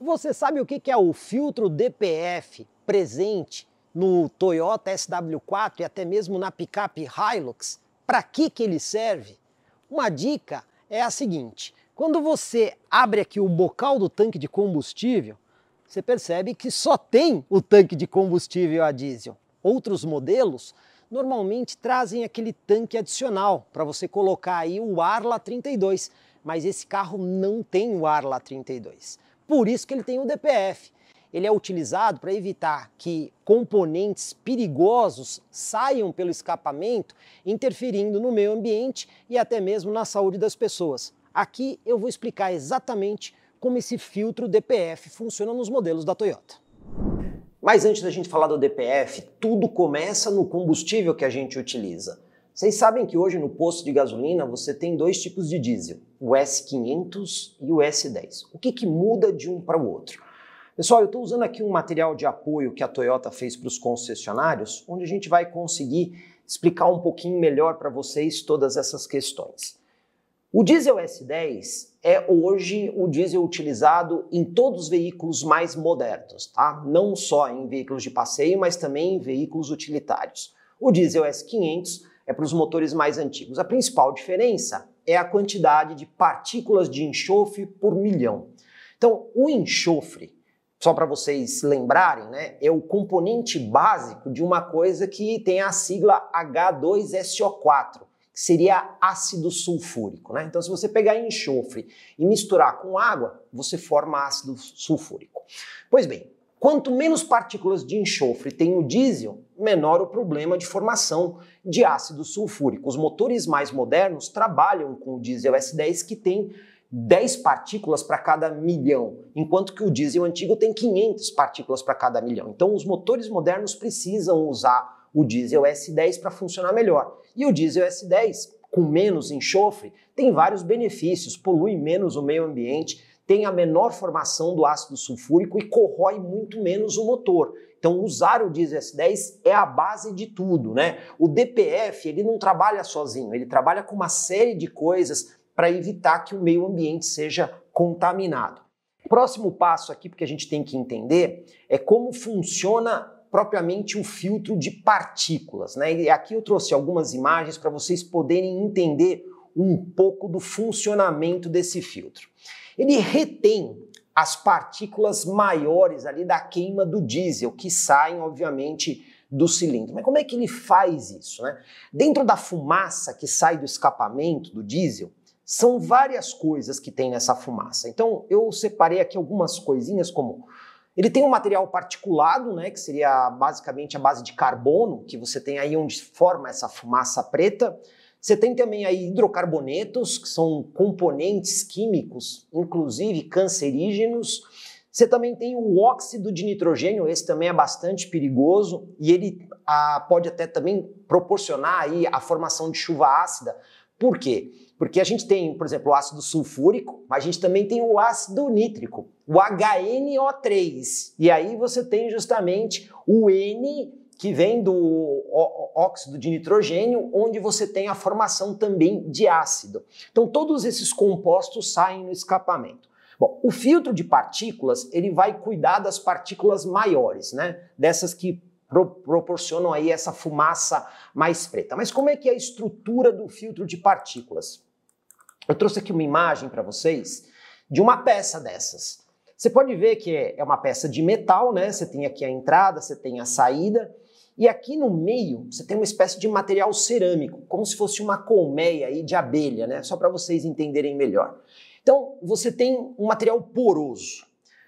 Você sabe o que é o filtro DPF presente no Toyota SW4 e até mesmo na picape Hilux? Para que ele serve? Uma dica é a seguinte: quando você abre aqui o bocal do tanque de combustível, você percebe que só tem o tanque de combustível a diesel. Outros modelos normalmente trazem aquele tanque adicional para você colocar aí o Arla 32, mas esse carro não tem o Arla 32. Por isso que ele tem o DPF. Ele é utilizado para evitar que componentes perigosos saiam pelo escapamento, interferindo no meio ambiente e até mesmo na saúde das pessoas. Aqui eu vou explicar exatamente como esse filtro DPF funciona nos modelos da Toyota. Mas antes da gente falar do DPF, tudo começa no combustível que a gente utiliza. Vocês sabem que hoje no posto de gasolina você tem dois tipos de diesel, o S500 e o S10. O que muda de um para o outro? Pessoal, eu estou usando aqui um material de apoio que a Toyota fez para os concessionários, onde a gente vai conseguir explicar um pouquinho melhor para vocês todas essas questões. O diesel S10 é hoje o diesel utilizado em todos os veículos mais modernos, tá? Não só em veículos de passeio, mas também em veículos utilitários. O diesel S500 é para os motores mais antigos. A principal diferença é a quantidade de partículas de enxofre por milhão. Então, o enxofre, só para vocês lembrarem, né, é o componente básico de uma coisa que tem a sigla H2SO4, que seria ácido sulfúrico, né? Então, se você pegar enxofre e misturar com água, você forma ácido sulfúrico. Pois bem, quanto menos partículas de enxofre tem o diesel, menor o problema de formação de ácido sulfúrico. Os motores mais modernos trabalham com o diesel S10, que tem 10 partículas para cada milhão, enquanto que o diesel antigo tem 500 partículas para cada milhão. Então os motores modernos precisam usar o diesel S10 para funcionar melhor. E o diesel S10, com menos enxofre, tem vários benefícios, polui menos o meio ambiente, tem a menor formação do ácido sulfúrico e corrói muito menos o motor. Então usar o diesel S10 é a base de tudo, né? O DPF, ele não trabalha sozinho, ele trabalha com uma série de coisas para evitar que o meio ambiente seja contaminado. O próximo passo aqui, porque a gente tem que entender, é como funciona propriamente o filtro de partículas, né? E aqui eu trouxe algumas imagens para vocês poderem entender um pouco do funcionamento desse filtro. Ele retém as partículas maiores ali da queima do diesel, que saem, obviamente, do cilindro. Mas como é que ele faz isso, né? Dentro da fumaça que sai do escapamento do diesel, são várias coisas que tem nessa fumaça. Então, eu separei aqui algumas coisinhas, como ele tem um material particulado, né, que seria basicamente a base de carbono, que você tem aí onde forma essa fumaça preta. Você tem também aí hidrocarbonetos, que são componentes químicos, inclusive cancerígenos. Você também tem o óxido de nitrogênio, esse também é bastante perigoso, e ele pode até também proporcionar aí a formação de chuva ácida. Por quê? Porque a gente tem, por exemplo, o ácido sulfúrico, mas a gente também tem o ácido nítrico, o HNO3. E aí você tem justamente o N, que vem do óxido de nitrogênio, onde você tem a formação também de ácido. Então todos esses compostos saem no escapamento. Bom, o filtro de partículas, ele vai cuidar das partículas maiores, né? Dessas que proporcionam aí essa fumaça mais preta. Mas como é que é a estrutura do filtro de partículas? Eu trouxe aqui uma imagem para vocês de uma peça dessas. Você pode ver que é uma peça de metal, né? Você tem aqui a entrada, você tem a saída, e aqui no meio você tem uma espécie de material cerâmico, como se fosse uma colmeia aí de abelha, né? Só para vocês entenderem melhor. Então, você tem um material poroso.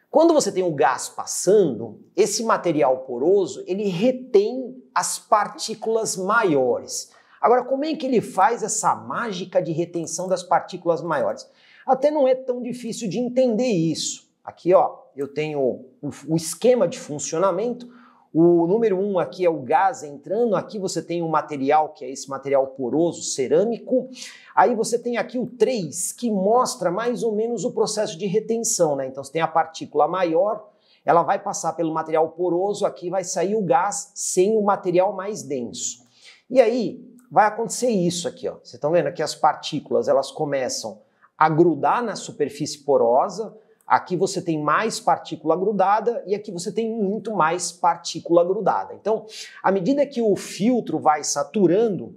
Quando você tem o gás passando, esse material poroso, ele retém as partículas maiores. Agora, como é que ele faz essa mágica de retenção das partículas maiores? Até não é tão difícil de entender isso. Aqui, ó, eu tenho o esquema de funcionamento. O número 1 aqui é o gás entrando, aqui você tem o material, que é esse material poroso, cerâmico. Aí você tem aqui o 3, que mostra mais ou menos o processo de retenção, né? Então você tem a partícula maior, ela vai passar pelo material poroso, aqui vai sair o gás sem o material mais denso. E aí vai acontecer isso aqui, ó. Vocês estão vendo aqui as partículas, elas começam a grudar na superfície porosa, Aqui você tem mais partícula grudada e aqui você tem muito mais partícula grudada. Então, à medida que o filtro vai saturando,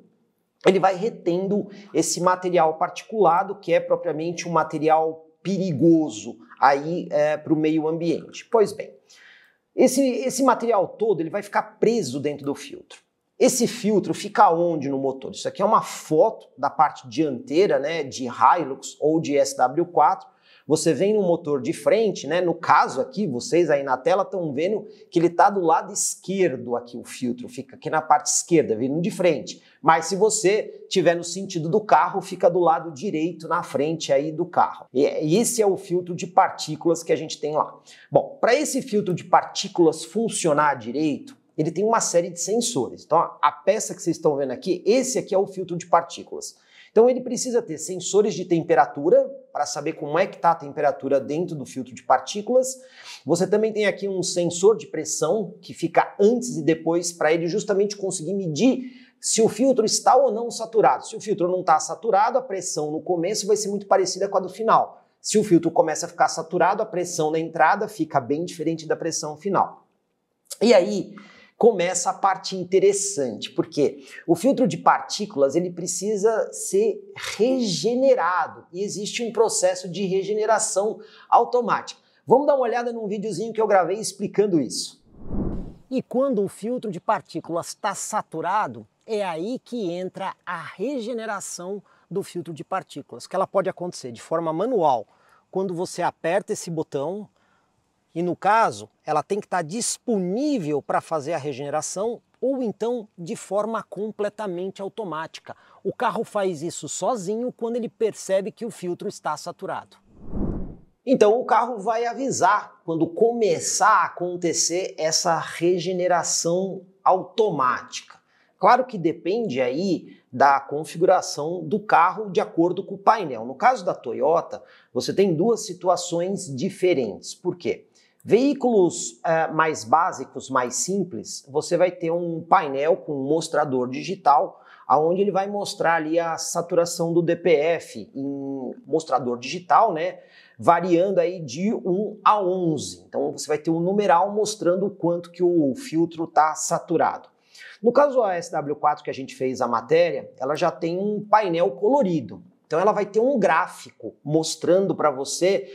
ele vai retendo esse material particulado, que é propriamente um material perigoso aí para o meio ambiente. Pois bem, esse material todo ele vai ficar preso dentro do filtro. Esse filtro fica onde no motor? Isso aqui é uma foto da parte dianteira, né, de Hilux ou de SW4. Você vem no motor de frente, né? No caso aqui, vocês aí na tela estão vendo que ele está do lado esquerdo aqui, o filtro fica aqui na parte esquerda, vindo de frente. Mas se você estiver no sentido do carro, fica do lado direito, na frente aí do carro. E esse é o filtro de partículas que a gente tem lá. Bom, para esse filtro de partículas funcionar direito, ele tem uma série de sensores. Então, a peça que vocês estão vendo aqui, esse aqui é o filtro de partículas. Então ele precisa ter sensores de temperatura para saber como é que está a temperatura dentro do filtro de partículas. Você também tem aqui um sensor de pressão que fica antes e depois para ele justamente conseguir medir se o filtro está ou não saturado. Se o filtro não está saturado, a pressão no começo vai ser muito parecida com a do final. Se o filtro começa a ficar saturado, a pressão na entrada fica bem diferente da pressão final. E aí começa a parte interessante, porque o filtro de partículas ele precisa ser regenerado e existe um processo de regeneração automática. Vamos dar uma olhada num videozinho que eu gravei explicando isso. E quando o filtro de partículas está saturado, é aí que entra a regeneração do filtro de partículas, que ela pode acontecer de forma manual, quando você aperta esse botão. E no caso, ela tem que estar disponível para fazer a regeneração ou então de forma completamente automática. O carro faz isso sozinho quando ele percebe que o filtro está saturado. Então o carro vai avisar quando começar a acontecer essa regeneração automática. Claro que depende aí da configuração do carro de acordo com o painel. No caso da Toyota, você tem duas situações diferentes. Por quê? Veículos mais básicos, mais simples, você vai ter um painel com um mostrador digital, onde ele vai mostrar ali a saturação do DPF em mostrador digital, né? Variando aí de 1 a 11. Então você vai ter um numeral mostrando o quanto que o filtro está saturado. No caso da SW4 que a gente fez a matéria, ela já tem um painel colorido. Então ela vai ter um gráfico mostrando para você,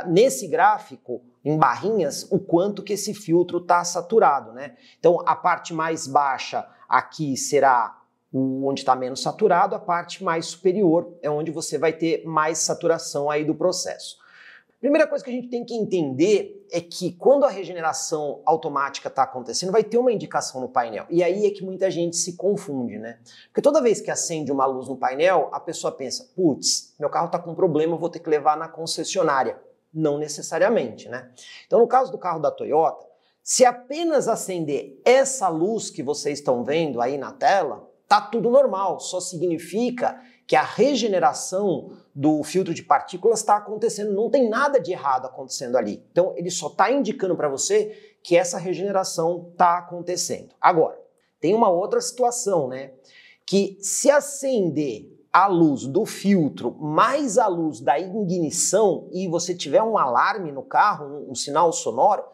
nesse gráfico, em barrinhas, o quanto que esse filtro está saturado, né? Então a parte mais baixa aqui será onde está menos saturado, a parte mais superior é onde você vai ter mais saturação aí do processo. Primeira coisa que a gente tem que entender é que quando a regeneração automática está acontecendo, vai ter uma indicação no painel. E aí é que muita gente se confunde, né? Porque toda vez que acende uma luz no painel, a pessoa pensa, putz, meu carro está com problema, eu vou ter que levar na concessionária. Não necessariamente, né? Então, no caso do carro da Toyota, se apenas acender essa luz que vocês estão vendo aí na tela, tá tudo normal, só significa que a regeneração do filtro de partículas está acontecendo, não tem nada de errado acontecendo ali. Então, ele só está indicando para você que essa regeneração está acontecendo. Agora, tem uma outra situação, né? Que se acender a luz do filtro mais a luz da ignição e você tiver um alarme no carro, um sinal sonoro,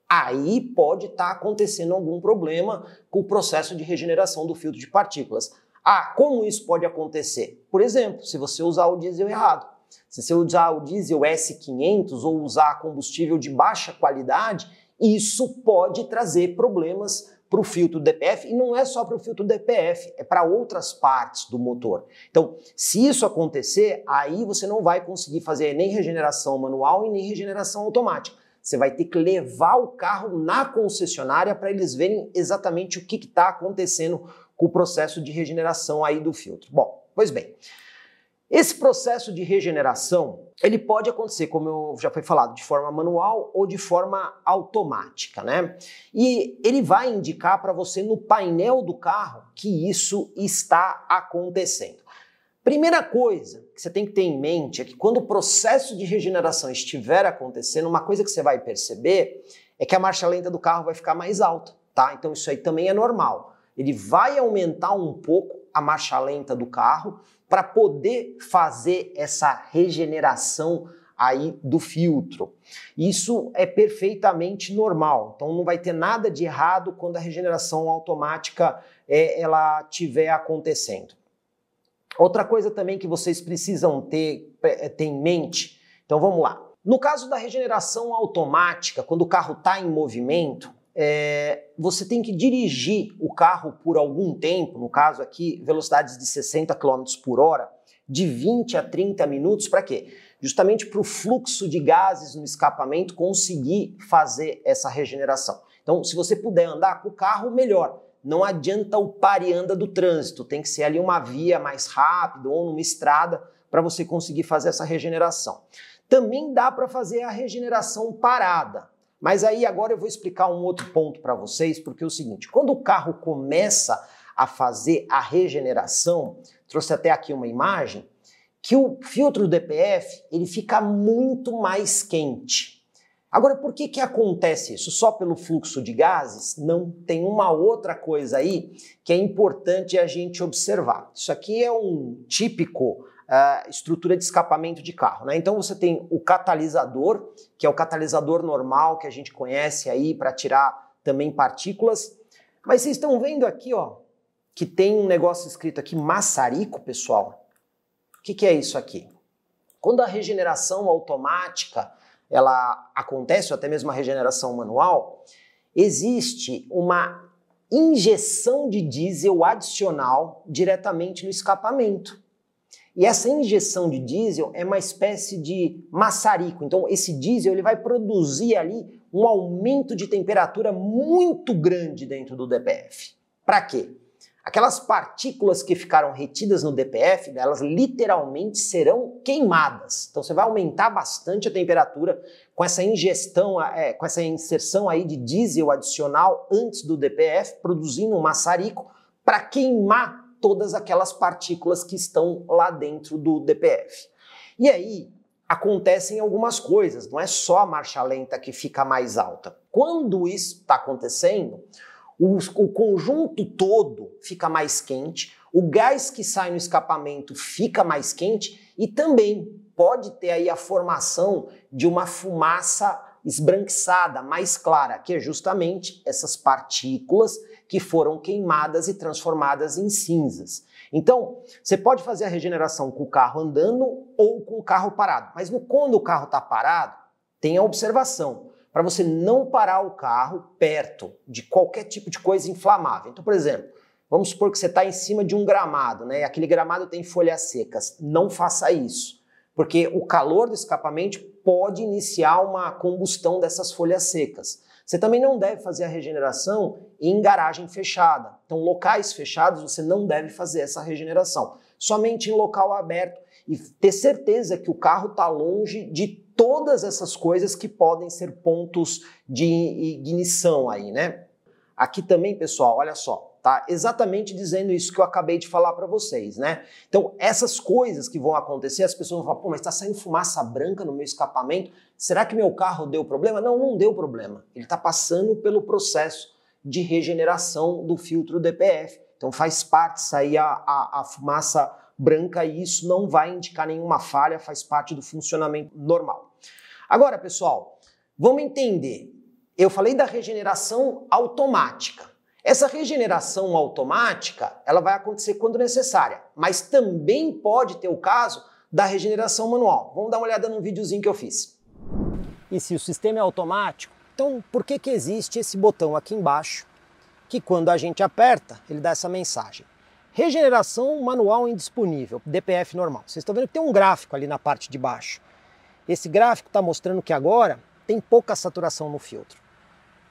aí pode estar acontecendo algum problema com o processo de regeneração do filtro de partículas. Ah, como isso pode acontecer? Por exemplo, se você usar o diesel errado. Se você usar o diesel S500 ou usar combustível de baixa qualidade, isso pode trazer problemas para o filtro DPF, e não é só para o filtro DPF, é para outras partes do motor. Então, se isso acontecer, aí você não vai conseguir fazer nem regeneração manual e nem regeneração automática. Você vai ter que levar o carro na concessionária para eles verem exatamente o que está acontecendo com o processo de regeneração aí do filtro. Bom, pois bem, esse processo de regeneração, ele pode acontecer, como eu já foi falado, de forma manual ou de forma automática, né? E ele vai indicar para você no painel do carro que isso está acontecendo. Primeira coisa que você tem que ter em mente é que quando o processo de regeneração estiver acontecendo, uma coisa que você vai perceber é que a marcha lenta do carro vai ficar mais alta, tá? Então isso aí também é normal. Ele vai aumentar um pouco a marcha lenta do carro para poder fazer essa regeneração aí do filtro. Isso é perfeitamente normal, então não vai ter nada de errado quando a regeneração automática ela estiver acontecendo. Outra coisa também que vocês precisam ter em mente, então vamos lá. No caso da regeneração automática, quando o carro está em movimento, você tem que dirigir o carro por algum tempo, no caso aqui, velocidades de 60 km por hora, de 20 a 30 minutos, para quê? Justamente para o fluxo de gases no escapamento conseguir fazer essa regeneração. Então, se você puder andar com o carro, melhor. Não adianta o pare e anda do trânsito, tem que ser ali uma via mais rápida ou numa estrada para você conseguir fazer essa regeneração. Também dá para fazer a regeneração parada. Mas aí agora eu vou explicar um outro ponto para vocês, porque é o seguinte, quando o carro começa a fazer a regeneração, trouxe até aqui uma imagem, que o filtro DPF ele fica muito mais quente. Agora, por que acontece isso? Só pelo fluxo de gases? Não, tem uma outra coisa aí que é importante a gente observar. Isso aqui é um típico estrutura de escapamento de carro, né? Então você tem o catalisador, que é o catalisador normal que a gente conhece aí para tirar também partículas. Mas vocês estão vendo aqui, ó, que tem um negócio escrito aqui, maçarico, pessoal. O que é isso aqui? Quando a regeneração automática ela acontece, ou até mesmo a regeneração manual, existe uma injeção de diesel adicional diretamente no escapamento. E essa injeção de diesel é uma espécie de maçarico. Então esse diesel ele vai produzir ali um aumento de temperatura muito grande dentro do DPF. Para quê? Aquelas partículas que ficaram retidas no DPF, elas literalmente serão queimadas. Então você vai aumentar bastante a temperatura com essa ingestão, com essa inserção aí de diesel adicional antes do DPF, produzindo um maçarico para queimar todas aquelas partículas que estão lá dentro do DPF. E aí acontecem algumas coisas, não é só a marcha lenta que fica mais alta. Quando isso está acontecendo, o conjunto todo fica mais quente, o gás que sai no escapamento fica mais quente e também pode ter aí a formação de uma fumaça esbranquiçada, mais clara, que é justamente essas partículas que foram queimadas e transformadas em cinzas. Então, você pode fazer a regeneração com o carro andando ou com o carro parado, mas quando o carro está parado, tem a observação para você não parar o carro perto de qualquer tipo de coisa inflamável. Então, por exemplo, vamos supor que você está em cima de um gramado, né? Aquele gramado tem folhas secas. Não faça isso, porque o calor do escapamento pode iniciar uma combustão dessas folhas secas. Você também não deve fazer a regeneração em garagem fechada. Então, locais fechados você não deve fazer essa regeneração. Somente em local aberto e ter certeza que o carro está longe de todas essas coisas que podem ser pontos de ignição aí, né? Aqui também, pessoal, olha só, tá exatamente dizendo isso que eu acabei de falar para vocês, né? Então, essas coisas que vão acontecer, as pessoas vão falar, pô, mas está saindo fumaça branca no meu escapamento, será que meu carro deu problema? Não, não deu problema. Ele está passando pelo processo de regeneração do filtro DPF. Então, faz parte sair a fumaça branca e isso não vai indicar nenhuma falha, faz parte do funcionamento normal. Agora, pessoal, vamos entender. Eu falei da regeneração automática. Essa regeneração automática, ela vai acontecer quando necessária, mas também pode ter o caso da regeneração manual. Vamos dar uma olhada num videozinho que eu fiz. E se o sistema é automático, então por que existe esse botão aqui embaixo, que quando a gente aperta, ele dá essa mensagem? Regeneração manual indisponível, DPF normal. Vocês estão vendo que tem um gráfico ali na parte de baixo. Esse gráfico está mostrando que agora tem pouca saturação no filtro.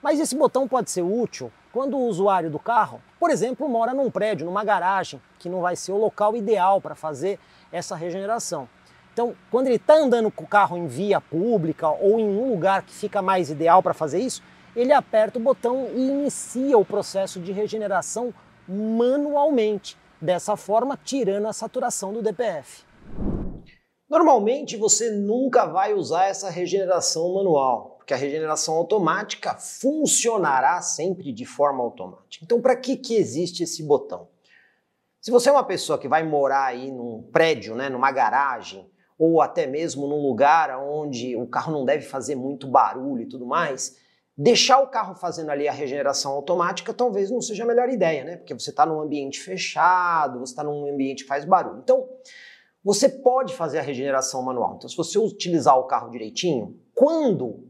Mas esse botão pode ser útil quando o usuário do carro, por exemplo, mora num prédio, numa garagem, que não vai ser o local ideal para fazer essa regeneração. Então, quando ele está andando com o carro em via pública ou em um lugar que fica mais ideal para fazer isso, ele aperta o botão e inicia o processo de regeneração manualmente, dessa forma tirando a saturação do DPF. Normalmente você nunca vai usar essa regeneração manual, porque a regeneração automática funcionará sempre de forma automática. Então, para que existe esse botão? Se você é uma pessoa que vai morar aí num prédio, né, numa garagem, ou até mesmo num lugar onde o carro não deve fazer muito barulho e tudo mais, deixar o carro fazendo ali a regeneração automática talvez não seja a melhor ideia, né? Porque você está num ambiente fechado, você está num ambiente que faz barulho. Então, você pode fazer a regeneração manual. Então, se você utilizar o carro direitinho, quando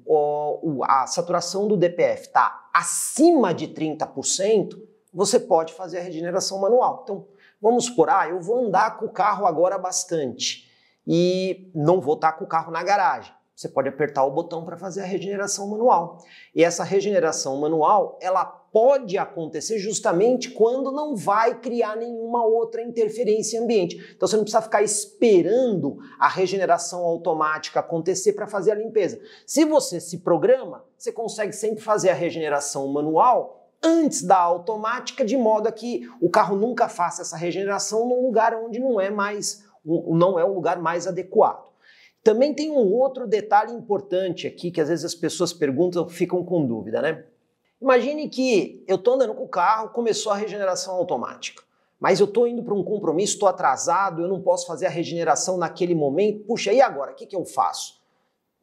a saturação do DPF está acima de 30%, você pode fazer a regeneração manual. Então, vamos supor, eu vou andar com o carro agora bastante e não vou estar com o carro na garagem. Você pode apertar o botão para fazer a regeneração manual. E essa regeneração manual, ela pode acontecer justamente quando não vai criar nenhuma outra interferência em ambiente. Então você não precisa ficar esperando a regeneração automática acontecer para fazer a limpeza. Se você se programa, você consegue sempre fazer a regeneração manual antes da automática, de modo a que o carro nunca faça essa regeneração num lugar onde não é o lugar mais adequado. Também tem um outro detalhe importante aqui, que às vezes as pessoas perguntam, ficam com dúvida, né? Imagine que eu estou andando com o carro, começou a regeneração automática, mas eu estou indo para um compromisso, estou atrasado, eu não posso fazer a regeneração naquele momento. Puxa, e agora? O que eu faço?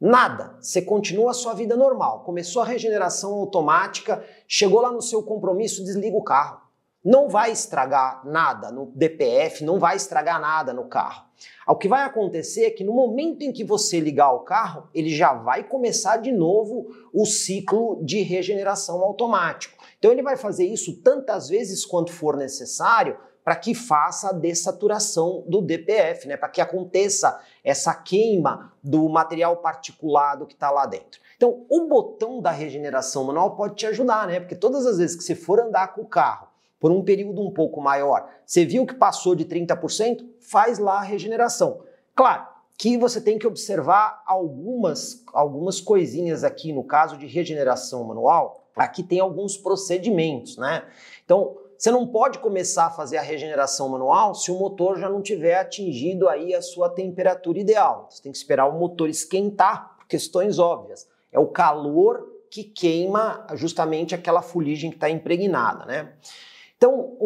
Nada, você continua a sua vida normal. Começou a regeneração automática, chegou lá no seu compromisso, desliga o carro. Não vai estragar nada no DPF, não vai estragar nada no carro. O que vai acontecer é que no momento em que você ligar o carro, ele já vai começar de novo o ciclo de regeneração automático. Então ele vai fazer isso tantas vezes quanto for necessário para que faça a dessaturação do DPF, né? Para que aconteça essa queima do material particulado que está lá dentro. Então o botão da regeneração manual pode te ajudar, né? Porque todas as vezes que você for andar com o carro por um período um pouco maior, você viu que passou de 30%, faz lá a regeneração. Claro que você tem que observar algumas coisinhas aqui no caso de regeneração manual. Aqui tem alguns procedimentos, né? Então, você não pode começar a fazer a regeneração manual se o motor já não tiver atingido aí a sua temperatura ideal. Você tem que esperar o motor esquentar, por questões óbvias. É o calor que queima justamente aquela fuligem que está impregnada, né? Então,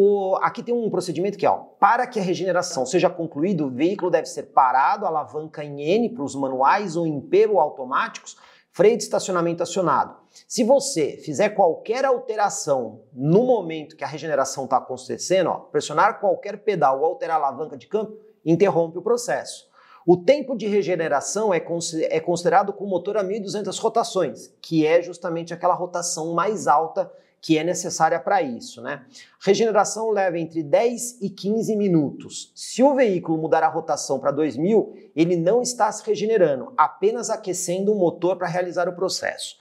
aqui tem um procedimento que é, para que a regeneração seja concluída, o veículo deve ser parado, alavanca em N para os manuais ou em P ou automáticos, freio de estacionamento acionado. Se você fizer qualquer alteração no momento que a regeneração está acontecendo, pressionar qualquer pedal ou alterar a alavanca de câmbio, interrompe o processo. O tempo de regeneração é considerado com o motor a 1.200 rotações, que é justamente aquela rotação mais alta que é necessária para isso, né? Regeneração leva entre 10 e 15 minutos. Se o veículo mudar a rotação para 2.000, ele não está se regenerando, apenas aquecendo o motor para realizar o processo.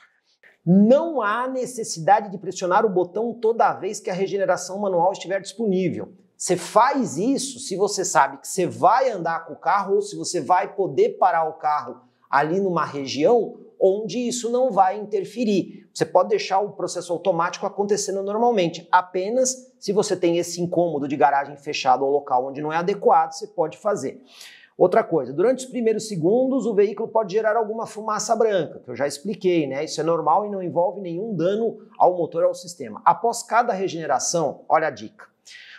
Não há necessidade de pressionar o botão toda vez que a regeneração manual estiver disponível. Você faz isso se você sabe que você vai andar com o carro ou se você vai poder parar o carro ali numa região onde isso não vai interferir. Você pode deixar o processo automático acontecendo normalmente. Apenas se você tem esse incômodo de garagem fechada ou local onde não é adequado, você pode fazer. Outra coisa, durante os primeiros segundos o veículo pode gerar alguma fumaça branca, que eu já expliquei, né? Isso é normal e não envolve nenhum dano ao motor ou ao sistema. Após cada regeneração, olha a dica.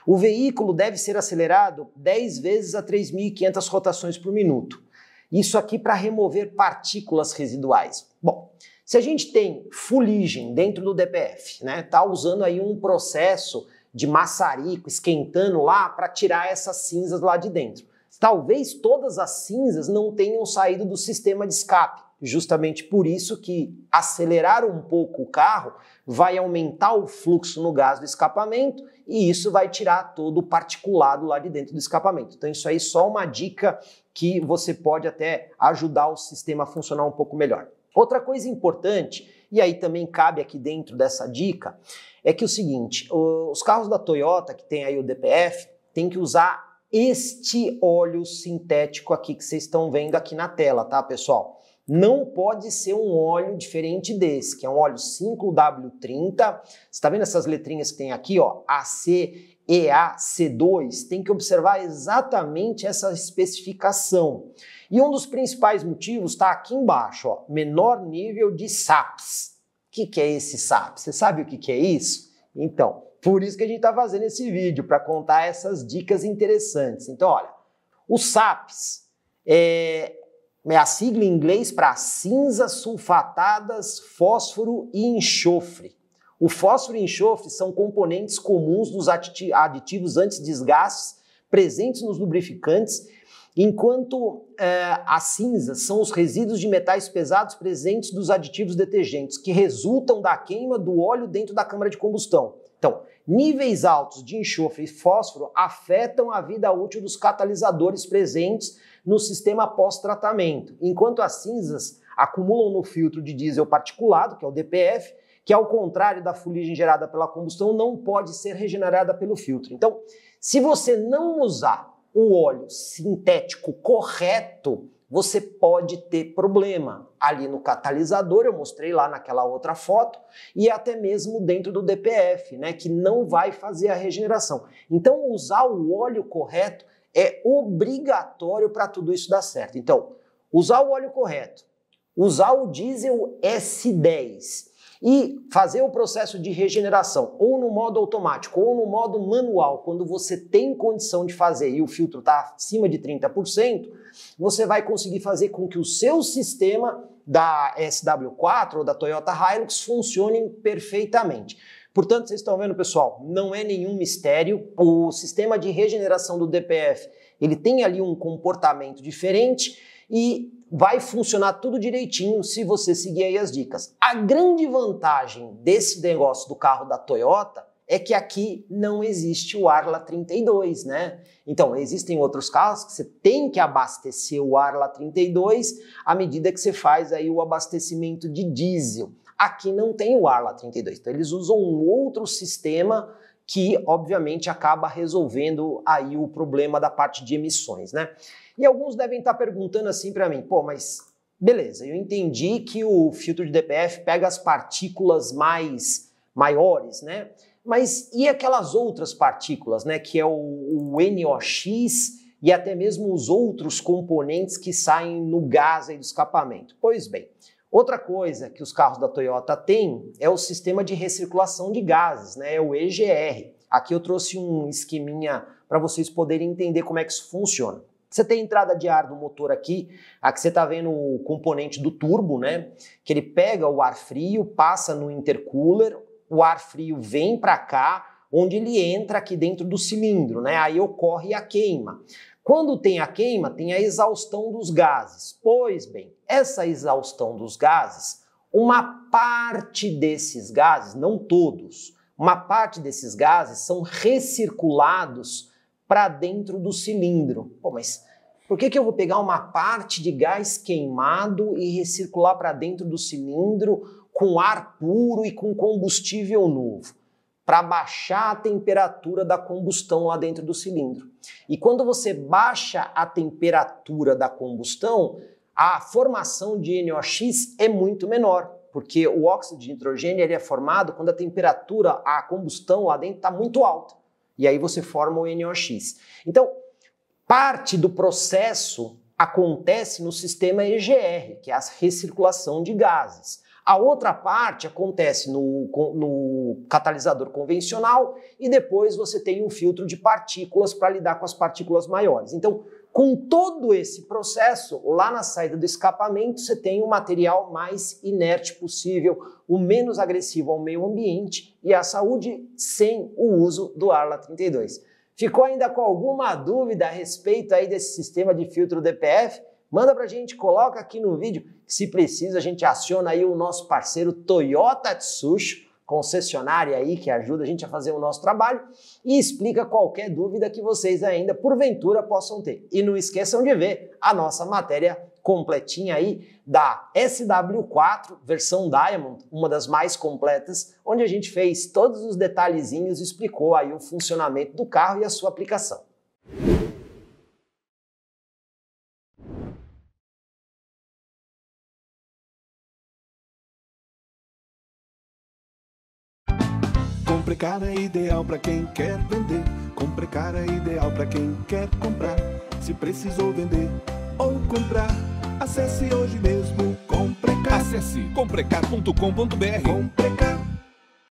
O veículo deve ser acelerado 10 vezes a 3.500 rotações por minuto. Isso aqui para remover partículas residuais. Bom, se a gente tem fuligem dentro do DPF, né, tá usando aí um processo de maçarico, esquentando lá para tirar essas cinzas lá de dentro. Talvez todas as cinzas não tenham saído do sistema de escape. Justamente por isso que acelerar um pouco o carro vai aumentar o fluxo no gás do escapamento e isso vai tirar todo o particulado lá de dentro do escapamento. Então isso aí é só uma dica que você pode até ajudar o sistema a funcionar um pouco melhor. Outra coisa importante, e aí também cabe aqui dentro dessa dica, é que o seguinte, os carros da Toyota que tem aí o DPF, tem que usar este óleo sintético aqui que vocês estão vendo aqui na tela, tá, pessoal? Não pode ser um óleo diferente desse, que é um óleo 5W30. Você está vendo essas letrinhas que tem aqui, ó, ACEAC2? Tem que observar exatamente essa especificação. E um dos principais motivos está aqui embaixo, ó, menor nível de SAPs. O que é esse SAPs? Você sabe o que é isso? Então, por isso que a gente está fazendo esse vídeo, para contar essas dicas interessantes. Então, olha, o SAPs é a sigla em inglês para cinzas sulfatadas, fósforo e enxofre. O fósforo e enxofre são componentes comuns dos aditivos antidesgastes presentes nos lubrificantes, enquanto as cinzas são os resíduos de metais pesados presentes dos aditivos detergentes, que resultam da queima do óleo dentro da câmara de combustão. Então, níveis altos de enxofre e fósforo afetam a vida útil dos catalisadores presentes no sistema pós-tratamento, enquanto as cinzas acumulam no filtro de diesel particulado, que é o DPF, que ao contrário da fuligem gerada pela combustão, não pode ser regenerada pelo filtro. Então, se você não usar o óleo sintético correto, você pode ter problema ali no catalisador, eu mostrei lá naquela outra foto, e até mesmo dentro do DPF, né, que não vai fazer a regeneração. Então, usar o óleo correto é obrigatório para tudo isso dar certo. Então, usar o óleo correto, usar o diesel S10 e fazer o processo de regeneração ou no modo automático ou no modo manual, quando você tem condição de fazer e o filtro está acima de 30%, você vai conseguir fazer com que o seu sistema da SW4 ou da Toyota Hilux funcione perfeitamente. Portanto, vocês estão vendo, pessoal, não é nenhum mistério. O sistema de regeneração do DPF, ele tem ali um comportamento diferente e vai funcionar tudo direitinho se você seguir aí as dicas. A grande vantagem desse negócio do carro da Toyota é que aqui não existe o Arla 32, né? Então, existem outros carros que você tem que abastecer o Arla 32 à medida que você faz aí o abastecimento de diesel. Aqui não tem o Arla 32, então eles usam um outro sistema que, obviamente, acaba resolvendo aí o problema da parte de emissões, né? E alguns devem estar perguntando assim para mim, pô, mas beleza, eu entendi que o filtro de DPF pega as partículas maiores, né? Mas e aquelas outras partículas, né? Que é o NOx e até mesmo os outros componentes que saem no gás aí do escapamento? Pois bem, outra coisa que os carros da Toyota têm é o sistema de recirculação de gases, né? É o EGR. Aqui eu trouxe um esqueminha para vocês poderem entender como é que isso funciona. Você tem entrada de ar do motor aqui você está vendo o componente do turbo, né? Que ele pega o ar frio, passa no intercooler, o ar frio vem para cá, onde ele entra aqui dentro do cilindro, né? Aí ocorre a queima. Quando tem a queima, tem a exaustão dos gases. Pois bem, essa exaustão dos gases, uma parte desses gases, não todos, uma parte desses gases são recirculados para dentro do cilindro. Pô, mas por que eu vou pegar uma parte de gás queimado e recircular para dentro do cilindro com ar puro e com combustível novo? Para baixar a temperatura da combustão lá dentro do cilindro. E quando você baixa a temperatura da combustão, a formação de NOx é muito menor, porque o óxido de nitrogênio ele é formado quando a temperatura, a combustão lá dentro está muito alta. E aí você forma o NOx. Então, parte do processo acontece no sistema EGR, que é a recirculação de gases. A outra parte acontece no catalisador convencional e depois você tem um filtro de partículas para lidar com as partículas maiores. Então, com todo esse processo, lá na saída do escapamento, você tem o material mais inerte possível, o menos agressivo ao meio ambiente e à saúde, sem o uso do Arla 32. Ficou ainda com alguma dúvida a respeito aí desse sistema de filtro DPF? Manda pra gente, coloca aqui no vídeo, que se precisa a gente aciona aí o nosso parceiro Toyota Tsusho, concessionária aí que ajuda a gente a fazer o nosso trabalho e explica qualquer dúvida que vocês ainda porventura possam ter. E não esqueçam de ver a nossa matéria completinha aí da SW4 versão Diamond, uma das mais completas, onde a gente fez todos os detalhezinhos e explicou aí o funcionamento do carro e a sua aplicação. Comprecar é ideal para quem quer vender. Comprecar é ideal para quem quer comprar. Se precisou vender ou comprar, acesse hoje mesmo Comprecar. Acesse comprecar.com.br. Comprecar.